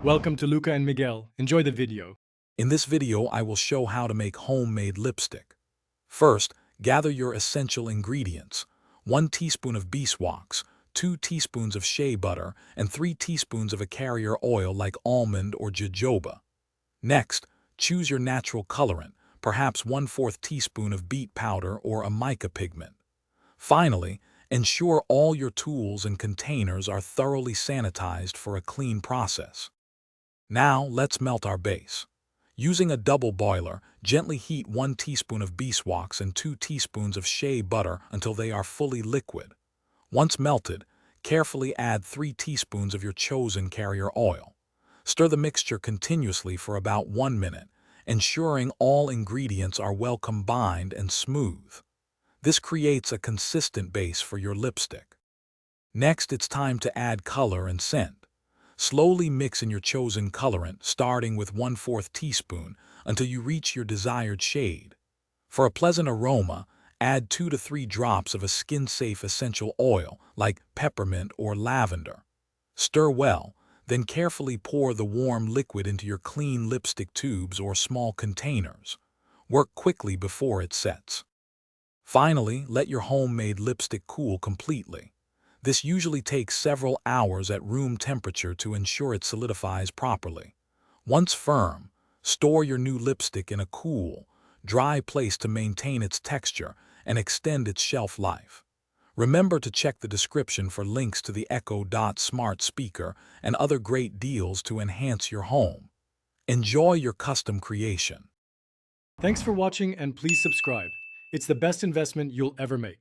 Welcome to Luca and Miguel. Enjoy the video. In this video, I will show how to make homemade lipstick. First, gather your essential ingredients: 1 teaspoon of beeswax, 2 teaspoons of shea butter, and 3 teaspoons of a carrier oil like almond or jojoba. Next, choose your natural colorant, perhaps 1/4 teaspoon of beet powder or a mica pigment. Finally, ensure all your tools and containers are thoroughly sanitized for a clean process. Now, let's melt our base. Using a double boiler, gently heat 1 teaspoon of beeswax and 2 teaspoons of shea butter until they are fully liquid. Once melted, carefully add 3 teaspoons of your chosen carrier oil. Stir the mixture continuously for about 1 minute, ensuring all ingredients are well combined and smooth. This creates a consistent base for your lipstick. Next, it's time to add color and scent. Slowly mix in your chosen colorant, starting with 1/4 teaspoon until you reach your desired shade. For a pleasant aroma, add 2 to 3 drops of a skin-safe essential oil like peppermint or lavender. Stir well, then carefully pour the warm liquid into your clean lipstick tubes or small containers. Work quickly before it sets. Finally, let your homemade lipstick cool completely. This usually takes several hours at room temperature to ensure it solidifies properly. Once firm, store your new lipstick in a cool, dry place to maintain its texture and extend its shelf life. Remember to check the description for links to the Echo Dot smart speaker and other great deals to enhance your home. Enjoy your custom creation. Thanks for watching and please subscribe. It's the best investment you'll ever make.